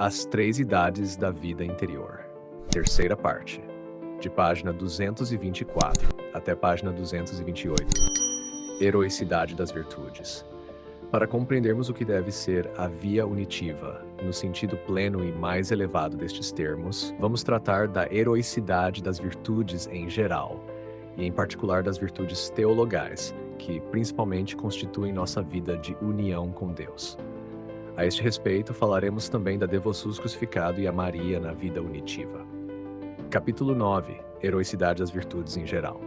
As três idades da vida interior. Terceira parte, de página 224 até página 228. Heroicidade das virtudes. Para compreendermos o que deve ser a via unitiva, no sentido pleno e mais elevado destes termos, vamos tratar da heroicidade das virtudes em geral, e em particular das virtudes teologais, que principalmente constituem nossa vida de união com Deus. A este respeito, falaremos também da Devossus crucificado e a Maria na vida unitiva. Capítulo 9. Heroicidade das virtudes em geral.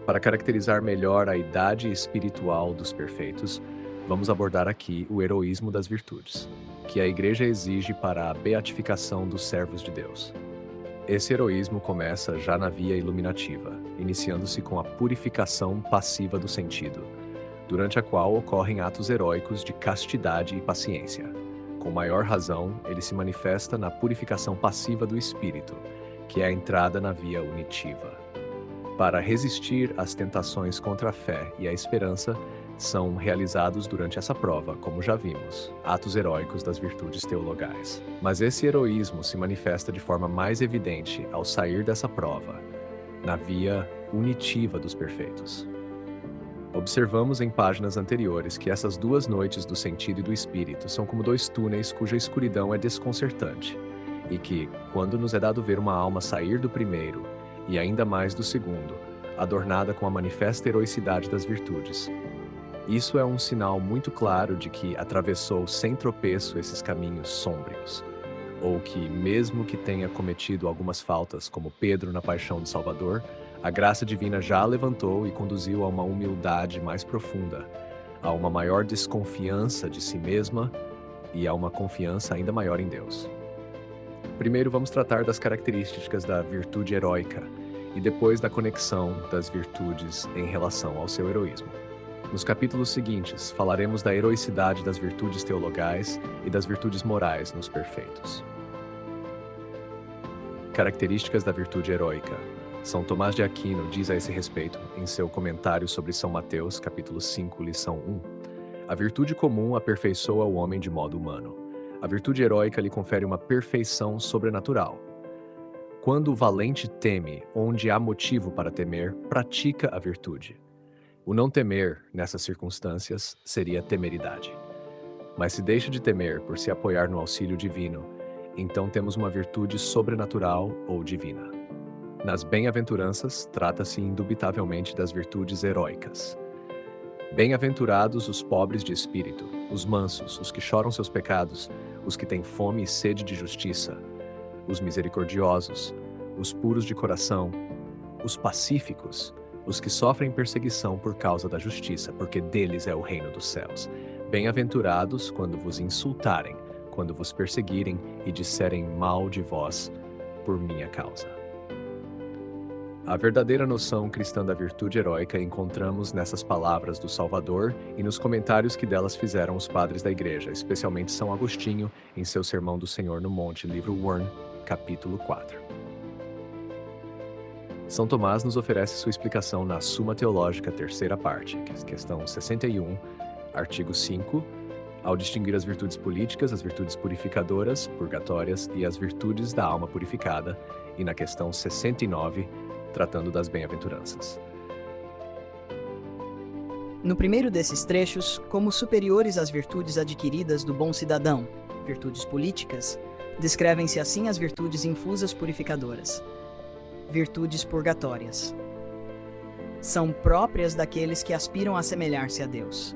Para caracterizar melhor a idade espiritual dos perfeitos, vamos abordar aqui o heroísmo das virtudes, que a Igreja exige para a beatificação dos servos de Deus. Esse heroísmo começa já na via iluminativa, iniciando-se com a purificação passiva do sentido, durante a qual ocorrem atos heróicos de castidade e paciência. Com maior razão, ele se manifesta na purificação passiva do espírito, que é a entrada na via unitiva. Para resistir às tentações contra a fé e a esperança, são realizados durante essa prova, como já vimos, atos heróicos das virtudes teologais. Mas esse heroísmo se manifesta de forma mais evidente ao sair dessa prova, na via unitiva dos perfeitos. Observamos em páginas anteriores que essas duas noites do sentido e do espírito são como dois túneis cuja escuridão é desconcertante, e que, quando nos é dado ver uma alma sair do primeiro, e ainda mais do segundo, adornada com a manifesta heroicidade das virtudes, isso é um sinal muito claro de que atravessou sem tropeço esses caminhos sômbrios, ou que, mesmo que tenha cometido algumas faltas, como Pedro na paixão do Salvador, a graça divina já a levantou e conduziu a uma humildade mais profunda, a uma maior desconfiança de si mesma e a uma confiança ainda maior em Deus. Primeiro vamos tratar das características da virtude heróica e depois da conexão das virtudes em relação ao seu heroísmo. Nos capítulos seguintes, falaremos da heroicidade das virtudes teologais e das virtudes morais nos perfeitos. Características da virtude heróica. São Tomás de Aquino diz a esse respeito, em seu comentário sobre São Mateus, capítulo 5, lição 1. A virtude comum aperfeiçoa o homem de modo humano. A virtude heróica lhe confere uma perfeição sobrenatural. Quando o valente teme, onde há motivo para temer, pratica a virtude. O não temer, nessas circunstâncias, seria temeridade. Mas se deixa de temer por se apoiar no auxílio divino, então temos uma virtude sobrenatural ou divina. Nas bem-aventuranças, trata-se indubitavelmente das virtudes heróicas. Bem-aventurados os pobres de espírito, os mansos, os que choram seus pecados, os que têm fome e sede de justiça, os misericordiosos, os puros de coração, os pacíficos, os que sofrem perseguição por causa da justiça, porque deles é o reino dos céus. Bem-aventurados quando vos insultarem, quando vos perseguirem e disserem mal de vós por minha causa. A verdadeira noção cristã da virtude heróica encontramos nessas palavras do Salvador e nos comentários que delas fizeram os padres da Igreja, especialmente São Agostinho, em seu Sermão do Senhor no Monte, livro Wern, capítulo 4. São Tomás nos oferece sua explicação na Suma Teológica, terceira parte, questão 61, artigo 5, ao distinguir as virtudes políticas, as virtudes purificadoras, purgatórias e as virtudes da alma purificada, e na questão 69, tratando das bem-aventuranças. No primeiro desses trechos, como superiores às virtudes adquiridas do bom cidadão, virtudes políticas, descrevem-se assim as virtudes infusas purificadoras, virtudes purgatórias. São próprias daqueles que aspiram a assemelhar-se a Deus.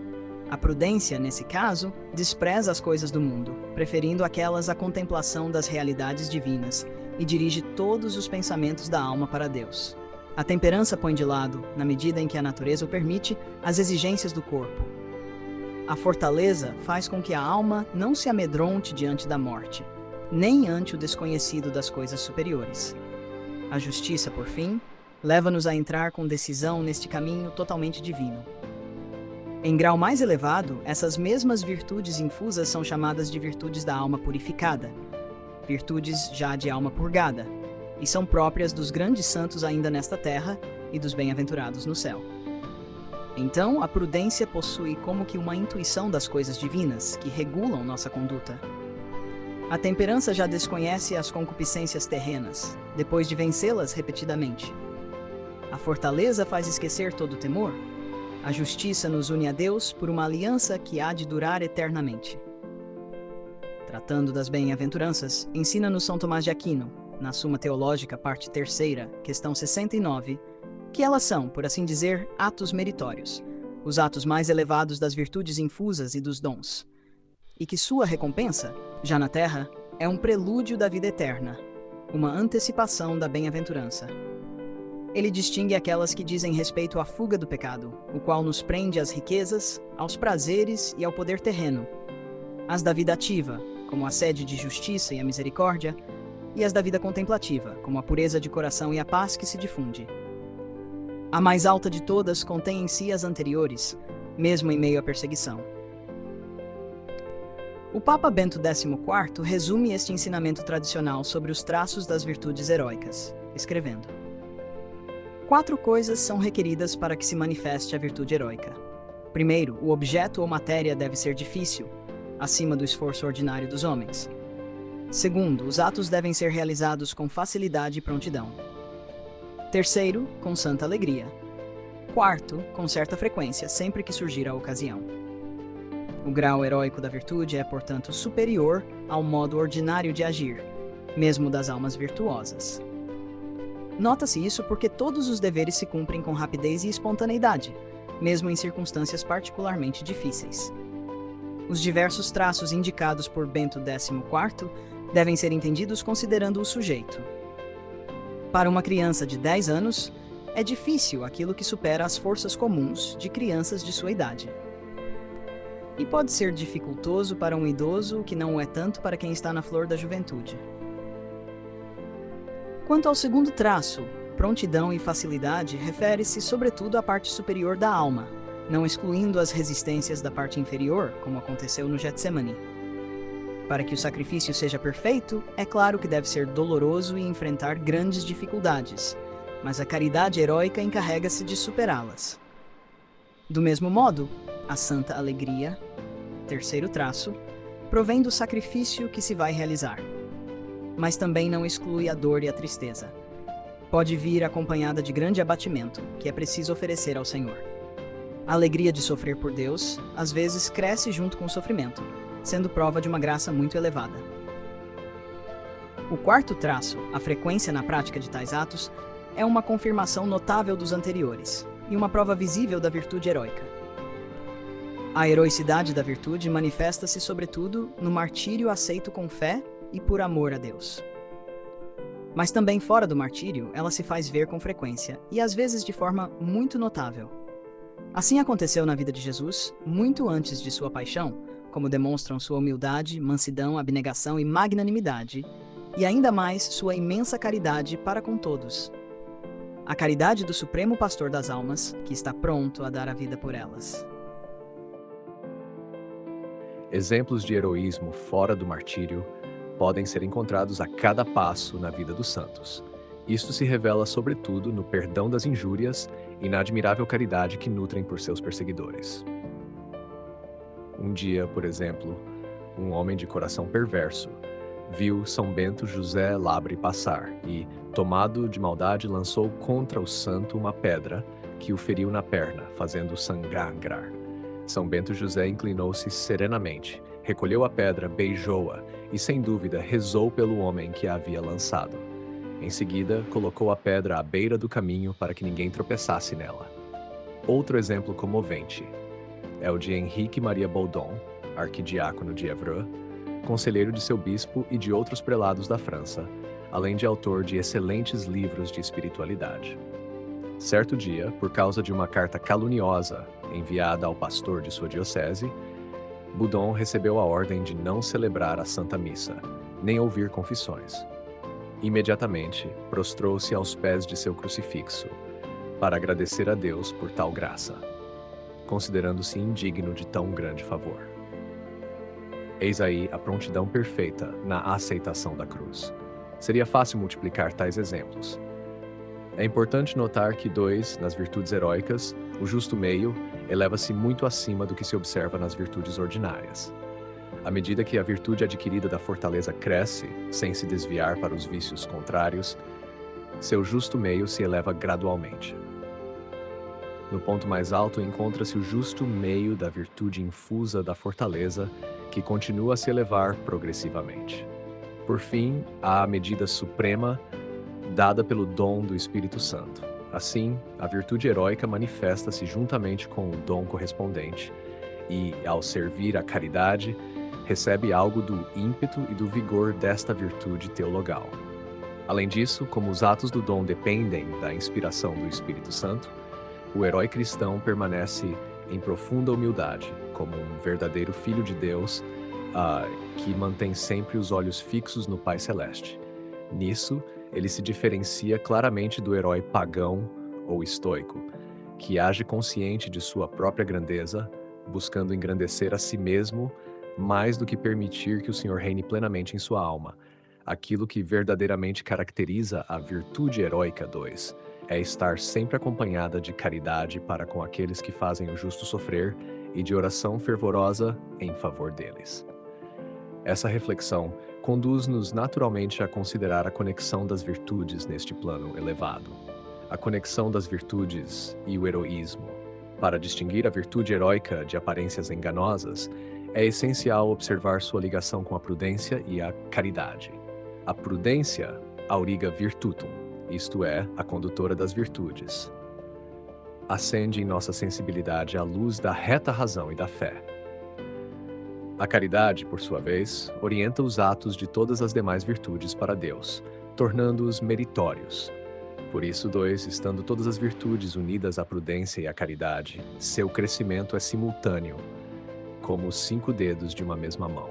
A prudência, nesse caso, despreza as coisas do mundo, preferindo aquelas à contemplação das realidades divinas, e dirige todos os pensamentos da alma para Deus. A temperança põe de lado, na medida em que a natureza o permite, as exigências do corpo. A fortaleza faz com que a alma não se amedronte diante da morte, nem ante o desconhecido das coisas superiores. A justiça, por fim, leva-nos a entrar com decisão neste caminho totalmente divino. Em grau mais elevado, essas mesmas virtudes infusas são chamadas de virtudes da alma purificada, virtudes já de alma purgada, e são próprias dos grandes santos ainda nesta terra e dos bem-aventurados no céu. Então, a prudência possui como que uma intuição das coisas divinas que regulam nossa conduta. A temperança já desconhece as concupiscências terrenas, depois de vencê-las repetidamente. A fortaleza faz esquecer todo o temor. A justiça nos une a Deus por uma aliança que há de durar eternamente. Tratando das bem-aventuranças, ensina-nos São Tomás de Aquino, na Suma Teológica, parte 3ª, questão 69, que elas são, por assim dizer, atos meritórios, os atos mais elevados das virtudes infusas e dos dons, e que sua recompensa, já na terra, é um prelúdio da vida eterna, uma antecipação da bem-aventurança. Ele distingue aquelas que dizem respeito à fuga do pecado, o qual nos prende às riquezas, aos prazeres e ao poder terreno, as da vida ativa, como a sede de justiça e a misericórdia, e as da vida contemplativa, como a pureza de coração e a paz que se difunde. A mais alta de todas contém em si as anteriores, mesmo em meio à perseguição. O Papa Bento XIV resume este ensinamento tradicional sobre os traços das virtudes heróicas, escrevendo: 4 coisas são requeridas para que se manifeste a virtude heróica. Primeiro, o objeto ou matéria deve ser difícil, acima do esforço ordinário dos homens. Segundo, os atos devem ser realizados com facilidade e prontidão. Terceiro, com santa alegria. Quarto, com certa frequência, sempre que surgir a ocasião. O grau heróico da virtude é, portanto, superior ao modo ordinário de agir, mesmo das almas virtuosas. Nota-se isso porque todos os deveres se cumprem com rapidez e espontaneidade, mesmo em circunstâncias particularmente difíceis. Os diversos traços indicados por Bento XIV devem ser entendidos considerando o sujeito. Para uma criança de 10 anos, é difícil aquilo que supera as forças comuns de crianças de sua idade. E pode ser dificultoso para um idoso o que não o é tanto para quem está na flor da juventude. Quanto ao segundo traço, prontidão e facilidade, refere-se sobretudo à parte superior da alma, não excluindo as resistências da parte inferior, como aconteceu no Getsemane. Para que o sacrifício seja perfeito, é claro que deve ser doloroso e enfrentar grandes dificuldades, mas a caridade heróica encarrega-se de superá-las. Do mesmo modo, a santa alegria, terceiro traço, provém do sacrifício que se vai realizar, mas também não exclui a dor e a tristeza. Pode vir acompanhada de grande abatimento, que é preciso oferecer ao Senhor. A alegria de sofrer por Deus, às vezes, cresce junto com o sofrimento, sendo prova de uma graça muito elevada. O quarto traço, a frequência na prática de tais atos, é uma confirmação notável dos anteriores, e uma prova visível da virtude heróica. A heroicidade da virtude manifesta-se, sobretudo, no martírio aceito com fé e por amor a Deus. Mas também fora do martírio, ela se faz ver com frequência, e às vezes de forma muito notável. Assim aconteceu na vida de Jesus, muito antes de sua paixão, como demonstram sua humildade, mansidão, abnegação e magnanimidade, e ainda mais sua imensa caridade para com todos. A caridade do Supremo Pastor das Almas, que está pronto a dar a vida por elas. Exemplos de heroísmo fora do martírio podem ser encontrados a cada passo na vida dos santos. Isto se revela sobretudo no perdão das injúrias e na admirável caridade que nutrem por seus perseguidores. Um dia, por exemplo, um homem de coração perverso viu São Bento José Labre passar e, tomado de maldade, lançou contra o santo uma pedra que o feriu na perna, fazendo-o sangrar. São Bento José inclinou-se serenamente, recolheu a pedra, beijou-a e, sem dúvida, rezou pelo homem que a havia lançado. Em seguida, colocou a pedra à beira do caminho para que ninguém tropeçasse nela. Outro exemplo comovente é o de Henrique Maria Baudon, arquidiácono de Évreux, conselheiro de seu bispo e de outros prelados da França, além de autor de excelentes livros de espiritualidade. Certo dia, por causa de uma carta caluniosa enviada ao pastor de sua diocese, Baudon recebeu a ordem de não celebrar a Santa Missa, nem ouvir confissões. Imediatamente, prostrou-se aos pés de seu crucifixo, para agradecer a Deus por tal graça, considerando-se indigno de tão grande favor. Eis aí a prontidão perfeita na aceitação da cruz. Seria fácil multiplicar tais exemplos. É importante notar que nas virtudes heróicas, o justo meio eleva-se muito acima do que se observa nas virtudes ordinárias. À medida que a virtude adquirida da fortaleza cresce, sem se desviar para os vícios contrários, seu justo meio se eleva gradualmente. No ponto mais alto encontra-se o justo meio da virtude infusa da fortaleza, que continua a se elevar progressivamente. Por fim, há a medida suprema dada pelo dom do Espírito Santo. Assim, a virtude heróica manifesta-se juntamente com o dom correspondente e, ao servir a caridade, recebe algo do ímpeto e do vigor desta virtude teologal. Além disso, como os atos do dom dependem da inspiração do Espírito Santo, o herói cristão permanece em profunda humildade, como um verdadeiro filho de Deus, que mantém sempre os olhos fixos no Pai Celeste. Nisso, ele se diferencia claramente do herói pagão ou estoico, que age consciente de sua própria grandeza, buscando engrandecer a si mesmo mais do que permitir que o Senhor reine plenamente em sua alma. Aquilo que verdadeiramente caracteriza a virtude heróica 2 é estar sempre acompanhada de caridade para com aqueles que fazem o justo sofrer e de oração fervorosa em favor deles. Essa reflexão conduz-nos naturalmente a considerar a conexão das virtudes neste plano elevado. A conexão das virtudes e o heroísmo. Para distinguir a virtude heróica de aparências enganosas, é essencial observar sua ligação com a prudência e a caridade. A prudência auriga virtutum, isto é, a condutora das virtudes. Acende em nossa sensibilidade a luz da reta razão e da fé. A caridade, por sua vez, orienta os atos de todas as demais virtudes para Deus, tornando-os meritórios. Por isso, estando todas as virtudes unidas à prudência e à caridade, seu crescimento é simultâneo, como os 5 dedos de uma mesma mão.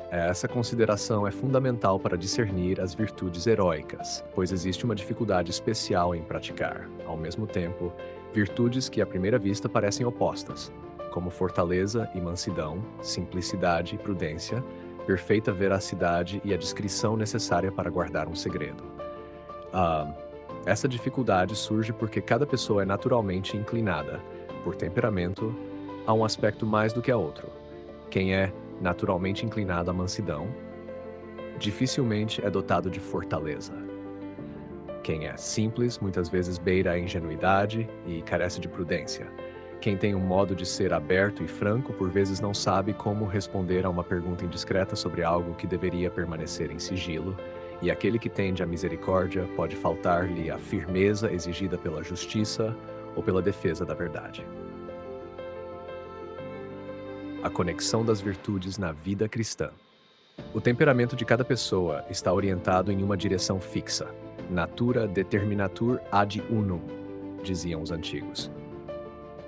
Essa consideração é fundamental para discernir as virtudes heróicas, pois existe uma dificuldade especial em praticar, ao mesmo tempo, virtudes que à primeira vista parecem opostas, como fortaleza e mansidão, simplicidade e prudência, perfeita veracidade e a discrição necessária para guardar um segredo. Essa dificuldade surge porque cada pessoa é naturalmente inclinada, por temperamento, a um aspecto mais do que a outro. Quem é naturalmente inclinado à mansidão, dificilmente é dotado de fortaleza. Quem é simples, muitas vezes beira a ingenuidade e carece de prudência. Quem tem um modo de ser aberto e franco, por vezes não sabe como responder a uma pergunta indiscreta sobre algo que deveria permanecer em sigilo, e aquele que tende à misericórdia pode faltar-lhe a firmeza exigida pela justiça ou pela defesa da verdade. A conexão das virtudes na vida cristã. O temperamento de cada pessoa está orientado em uma direção fixa. Natura determinatur ad unum, diziam os antigos.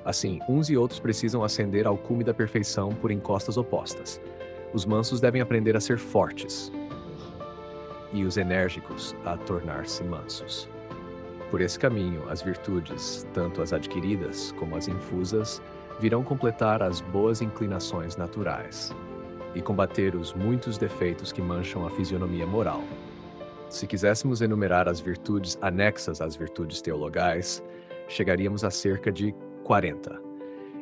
Assim, uns e outros precisam ascender ao cume da perfeição por encostas opostas. Os mansos devem aprender a ser fortes, e os enérgicos a tornar-se mansos. Por esse caminho, as virtudes, tanto as adquiridas como as infusas, virão completar as boas inclinações naturais e combater os muitos defeitos que mancham a fisionomia moral. Se quiséssemos enumerar as virtudes anexas às virtudes teologais, chegaríamos a cerca de 40,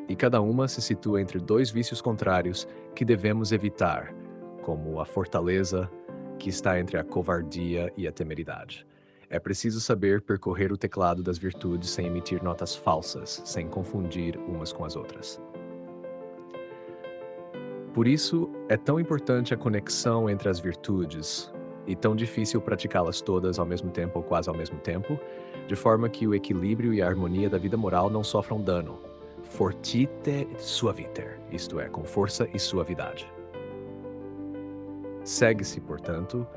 e cada uma se situa entre 2 vícios contrários que devemos evitar, como a fortaleza, que está entre a covardia e a temeridade. É preciso saber percorrer o teclado das virtudes sem emitir notas falsas, sem confundir umas com as outras. Por isso, é tão importante a conexão entre as virtudes e tão difícil praticá-las todas ao mesmo tempo ou quase ao mesmo tempo, de forma que o equilíbrio e a harmonia da vida moral não sofram dano. Fortite suaviter, isto é, com força e suavidade. Segue-se, portanto,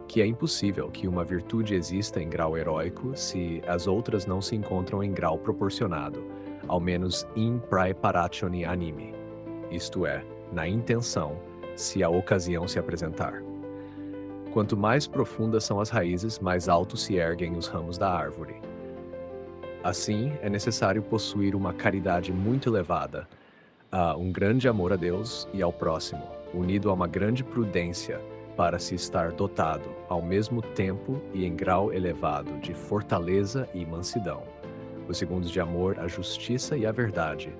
que é impossível que uma virtude exista em grau heróico se as outras não se encontram em grau proporcionado, ao menos in praeparatione animi, isto é, na intenção, se a ocasião se apresentar. Quanto mais profundas são as raízes, mais alto se erguem os ramos da árvore. Assim, é necessário possuir uma caridade muito elevada, um grande amor a Deus e ao próximo, unido a uma grande prudência, para se estar dotado, ao mesmo tempo e em grau elevado, de fortaleza e mansidão, os segundos de amor, a justiça e a verdade,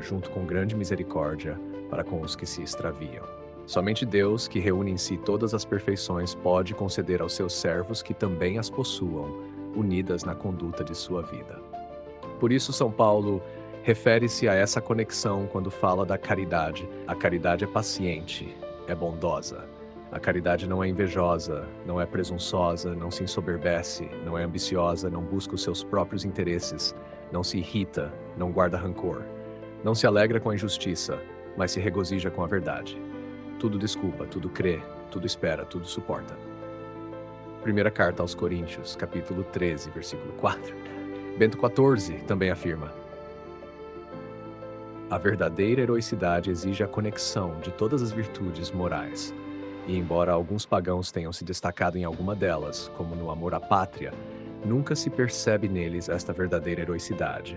junto com grande misericórdia para com os que se extraviam. Somente Deus, que reúne em si todas as perfeições, pode conceder aos seus servos que também as possuam, unidas na conduta de sua vida. Por isso, São Paulo refere-se a essa conexão quando fala da caridade. A caridade é paciente, é bondosa. A caridade não é invejosa, não é presunçosa, não se ensoberbece, não é ambiciosa, não busca os seus próprios interesses, não se irrita, não guarda rancor. Não se alegra com a injustiça, mas se regozija com a verdade. Tudo desculpa, tudo crê, tudo espera, tudo suporta. Primeira carta aos Coríntios, capítulo 13, versículo 4. Bento XIV também afirma: a verdadeira heroicidade exige a conexão de todas as virtudes morais. E embora alguns pagãos tenham se destacado em alguma delas, como no amor à pátria, nunca se percebe neles esta verdadeira heroicidade,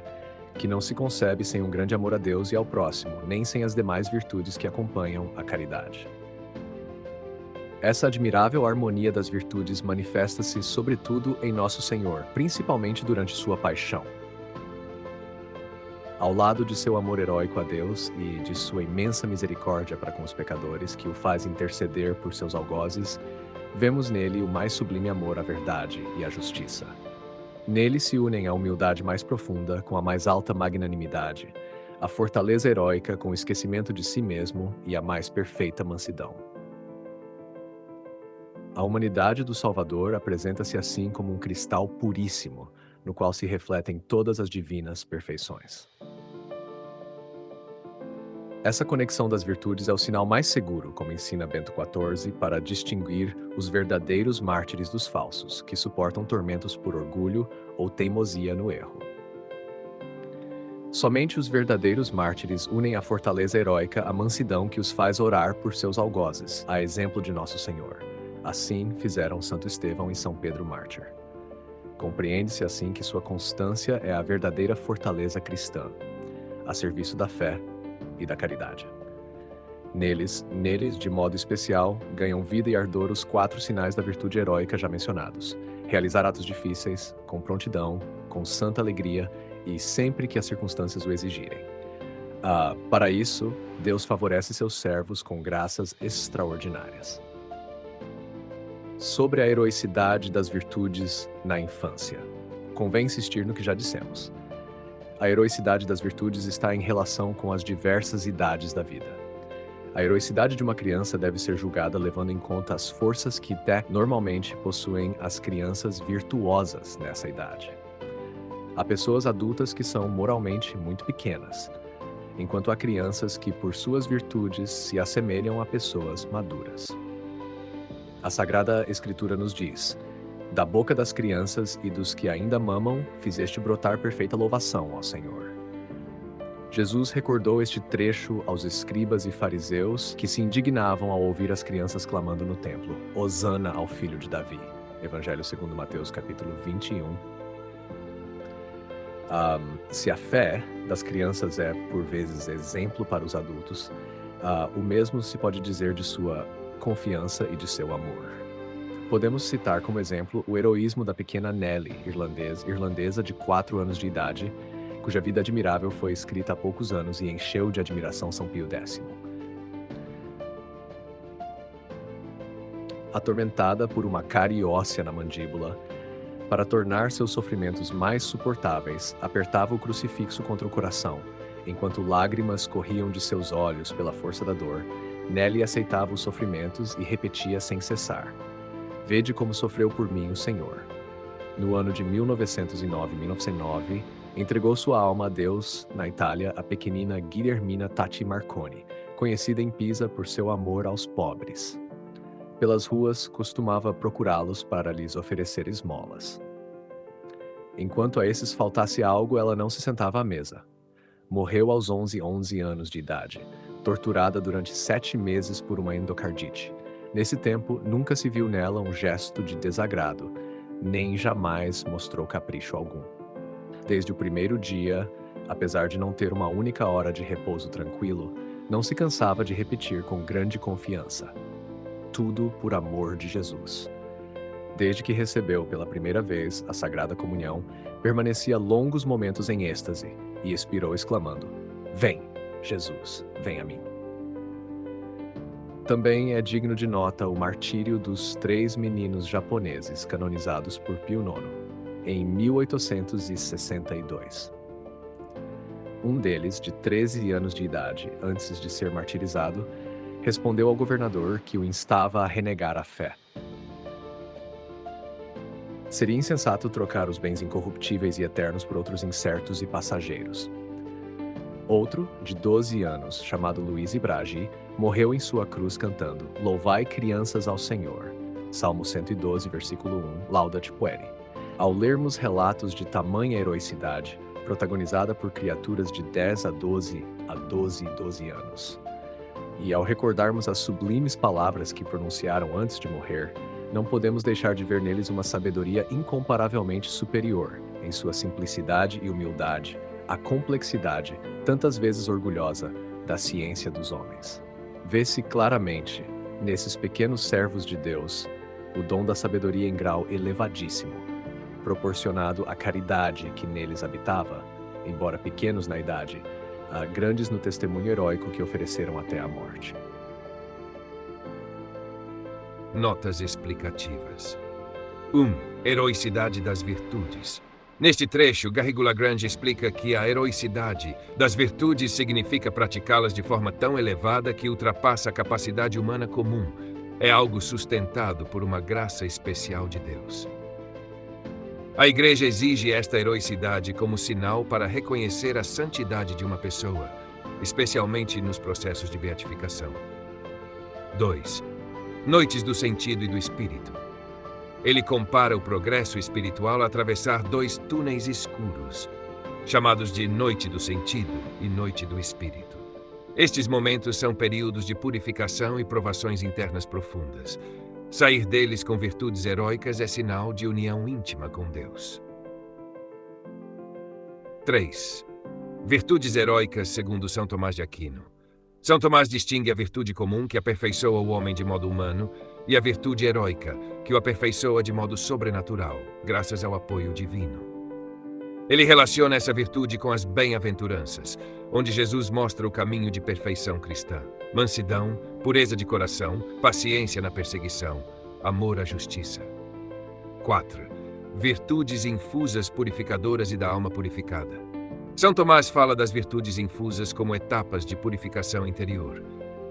que não se concebe sem um grande amor a Deus e ao próximo, nem sem as demais virtudes que acompanham a caridade. Essa admirável harmonia das virtudes manifesta-se sobretudo em Nosso Senhor, principalmente durante sua paixão. Ao lado de seu amor heróico a Deus e de sua imensa misericórdia para com os pecadores, que o faz interceder por seus algozes, vemos nele o mais sublime amor à verdade e à justiça. Nele se unem a humildade mais profunda com a mais alta magnanimidade, a fortaleza heróica com o esquecimento de si mesmo e a mais perfeita mansidão. A humanidade do Salvador apresenta-se assim como um cristal puríssimo, no qual se refletem todas as divinas perfeições. Essa conexão das virtudes é o sinal mais seguro, como ensina Bento XIV, para distinguir os verdadeiros mártires dos falsos, que suportam tormentos por orgulho ou teimosia no erro. Somente os verdadeiros mártires unem à fortaleza heróica a mansidão que os faz orar por seus algozes, a exemplo de Nosso Senhor. Assim fizeram Santo Estevão e São Pedro Mártir. Compreende-se assim que sua constância é a verdadeira fortaleza cristã, a serviço da fé e da caridade. Neles, de modo especial, ganham vida e ardor os 4 sinais da virtude heróica já mencionados: realizar atos difíceis, com prontidão, com santa alegria e sempre que as circunstâncias o exigirem. Para isso, Deus favorece seus servos com graças extraordinárias. Sobre a heroicidade das virtudes na infância. Convém insistir no que já dissemos. A heroicidade das virtudes está em relação com as diversas idades da vida. A heroicidade de uma criança deve ser julgada levando em conta as forças que normalmente possuem as crianças virtuosas nessa idade. Há pessoas adultas que são moralmente muito pequenas, enquanto há crianças que, por suas virtudes, se assemelham a pessoas maduras. A Sagrada Escritura nos diz: da boca das crianças e dos que ainda mamam, fizeste brotar perfeita louvação, ó Senhor. Jesus recordou este trecho aos escribas e fariseus que se indignavam ao ouvir as crianças clamando no templo: Hosana ao filho de Davi. Evangelho segundo Mateus, capítulo 21. Se a fé das crianças é, por vezes, exemplo para os adultos, o mesmo se pode dizer de sua confiança e de seu amor. Podemos citar como exemplo o heroísmo da pequena Nelly, irlandesa de 4 anos de idade, cuja vida admirável foi escrita há poucos anos e encheu de admiração São Pio X. Atormentada por uma cárie óssea na mandíbula, para tornar seus sofrimentos mais suportáveis, apertava o crucifixo contra o coração, enquanto lágrimas corriam de seus olhos pela força da dor. Nelly aceitava os sofrimentos e repetia sem cessar: Vede como sofreu por mim o Senhor. No ano de 1909, entregou sua alma a Deus, na Itália, a pequenina Guilhermina Tati Marconi, conhecida em Pisa por seu amor aos pobres. Pelas ruas, costumava procurá-los para lhes oferecer esmolas. Enquanto a esses faltasse algo, ela não se sentava à mesa. Morreu aos 11 anos de idade, torturada durante 7 meses por uma endocardite. Nesse tempo, nunca se viu nela um gesto de desagrado, nem jamais mostrou capricho algum. Desde o primeiro dia, apesar de não ter uma única hora de repouso tranquilo, não se cansava de repetir com grande confiança: tudo por amor de Jesus. Desde que recebeu pela primeira vez a Sagrada Comunhão, permanecia longos momentos em êxtase e expirou exclamando: Vem, Jesus, vem a mim. Também é digno de nota o martírio dos 3 meninos japoneses canonizados por Pio IX, em 1862. Um deles, de 13 anos de idade, antes de ser martirizado, respondeu ao governador que o instava a renegar a fé. Seria insensato trocar os bens incorruptíveis e eternos por outros incertos e passageiros. Outro, de 12 anos, chamado Luiz Ibragi, morreu em sua cruz cantando Louvai crianças ao Senhor. Salmo 112, versículo 1, Laudat Pueri. Ao lermos relatos de tamanha heroicidade, protagonizada por criaturas de 10 a 12 e 12 anos, e ao recordarmos as sublimes palavras que pronunciaram antes de morrer, não podemos deixar de ver neles uma sabedoria incomparavelmente superior, em sua simplicidade e humildade, à complexidade, tantas vezes orgulhosa, da ciência dos homens. Vê-se claramente, nesses pequenos servos de Deus, o dom da sabedoria em grau elevadíssimo, proporcionado à caridade que neles habitava, embora pequenos na idade, grandes no testemunho heróico que ofereceram até a morte. Notas explicativas. 1. Heroicidade das virtudes. Neste trecho, Garrigou-Lagrange explica que a heroicidade das virtudes significa praticá-las de forma tão elevada que ultrapassa a capacidade humana comum. É algo sustentado por uma graça especial de Deus. A Igreja exige esta heroicidade como sinal para reconhecer a santidade de uma pessoa, especialmente nos processos de beatificação. 2. Noites do sentido e do espírito. Ele compara o progresso espiritual a atravessar 2 túneis escuros, chamados de noite do sentido e noite do espírito. Estes momentos são períodos de purificação e provações internas profundas. Sair deles com virtudes heróicas é sinal de união íntima com Deus. 3. Virtudes heróicas segundo São Tomás de Aquino. São Tomás distingue a virtude comum, que aperfeiçoa o homem de modo humano, e a virtude heróica, que o aperfeiçoa de modo sobrenatural, graças ao apoio divino. Ele relaciona essa virtude com as bem-aventuranças, onde Jesus mostra o caminho de perfeição cristã: mansidão, pureza de coração, paciência na perseguição, amor à justiça. 4. Virtudes infusas purificadoras e da alma purificada. São Tomás fala das virtudes infusas como etapas de purificação interior.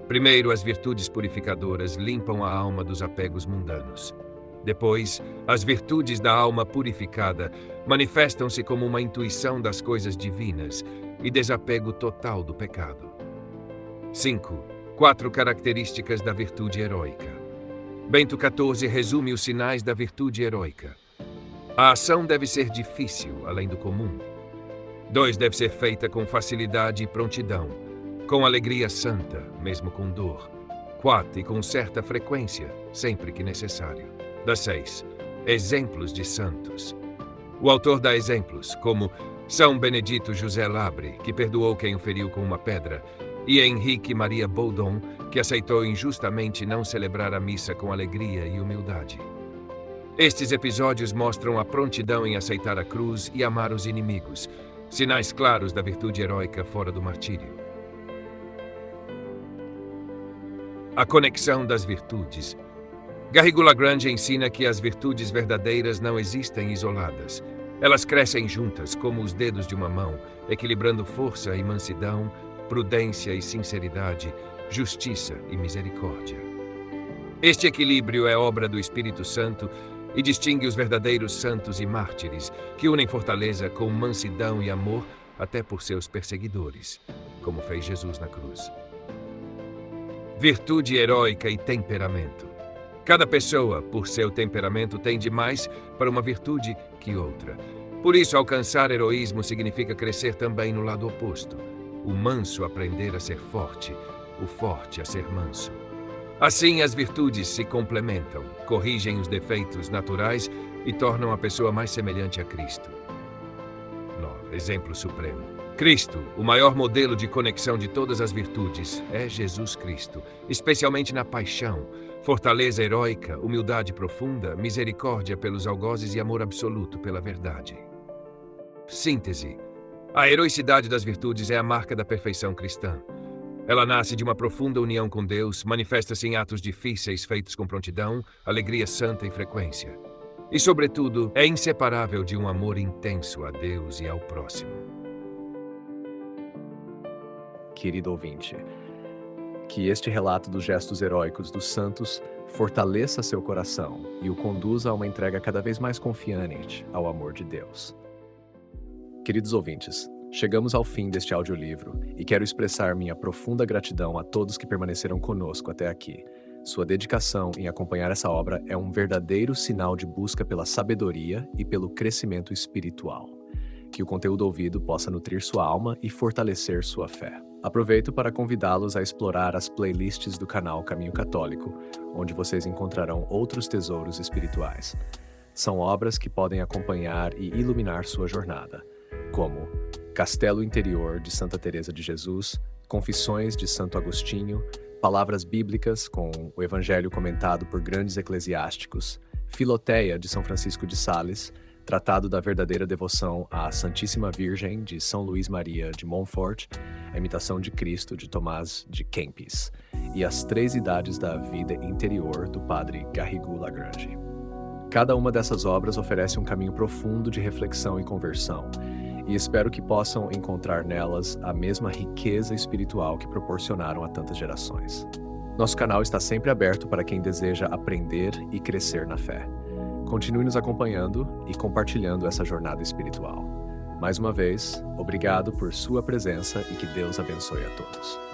Primeiro, as virtudes purificadoras limpam a alma dos apegos mundanos. Depois, as virtudes da alma purificada manifestam-se como uma intuição das coisas divinas e desapego total do pecado. 5. 4 características da virtude heróica. Bento XIV resume os sinais da virtude heróica. A ação deve ser difícil, além do comum. 2. Deve ser feita com facilidade e prontidão, com alegria santa, mesmo com dor. 4. E com certa frequência, sempre que necessário. 6. Exemplos de santos. O autor dá exemplos, como São Benedito José Labre, que perdoou quem o feriu com uma pedra, e Henrique Maria Boudon, que aceitou injustamente não celebrar a missa com alegria e humildade. Estes episódios mostram a prontidão em aceitar a cruz e amar os inimigos, sinais claros da virtude heróica fora do martírio. A conexão das virtudes. Garrigou-Lagrange ensina que as virtudes verdadeiras não existem isoladas. Elas crescem juntas, como os dedos de uma mão, equilibrando força e mansidão, prudência e sinceridade, justiça e misericórdia. Este equilíbrio é obra do Espírito Santo e distingue os verdadeiros santos e mártires, que unem fortaleza com mansidão e amor até por seus perseguidores, como fez Jesus na cruz. Virtude heróica e temperamento. Cada pessoa, por seu temperamento, tende mais para uma virtude que outra. Por isso, alcançar heroísmo significa crescer também no lado oposto. O manso aprender a ser forte, o forte a ser manso. Assim, as virtudes se complementam, corrigem os defeitos naturais e tornam a pessoa mais semelhante a Cristo. 9. Exemplo supremo. Cristo, o maior modelo de conexão de todas as virtudes, é Jesus Cristo, especialmente na paixão, fortaleza heróica, humildade profunda, misericórdia pelos algozes e amor absoluto pela verdade. Síntese. A heroicidade das virtudes é a marca da perfeição cristã. Ela nasce de uma profunda união com Deus, manifesta-se em atos difíceis feitos com prontidão, alegria santa e frequência. E, sobretudo, é inseparável de um amor intenso a Deus e ao próximo. Querido ouvinte, que este relato dos gestos heróicos dos santos fortaleça seu coração e o conduza a uma entrega cada vez mais confiante ao amor de Deus. Queridos ouvintes, chegamos ao fim deste audiolivro e quero expressar minha profunda gratidão a todos que permaneceram conosco até aqui. Sua dedicação em acompanhar essa obra é um verdadeiro sinal de busca pela sabedoria e pelo crescimento espiritual. Que o conteúdo ouvido possa nutrir sua alma e fortalecer sua fé. Aproveito para convidá-los a explorar as playlists do canal Caminho Católico, onde vocês encontrarão outros tesouros espirituais. São obras que podem acompanhar e iluminar sua jornada, como Castelo Interior de Santa Teresa de Jesus, Confissões de Santo Agostinho, Palavras Bíblicas com o Evangelho comentado por grandes eclesiásticos, Filoteia de São Francisco de Sales, Tratado da Verdadeira Devoção à Santíssima Virgem de São Luís Maria de Montfort, A Imitação de Cristo de Tomás de Kempis e As Três Idades da Vida Interior do Padre Garrigou Lagrange. Cada uma dessas obras oferece um caminho profundo de reflexão e conversão, e espero que possam encontrar nelas a mesma riqueza espiritual que proporcionaram a tantas gerações. Nosso canal está sempre aberto para quem deseja aprender e crescer na fé. Continue nos acompanhando e compartilhando essa jornada espiritual. Mais uma vez, obrigado por sua presença e que Deus abençoe a todos.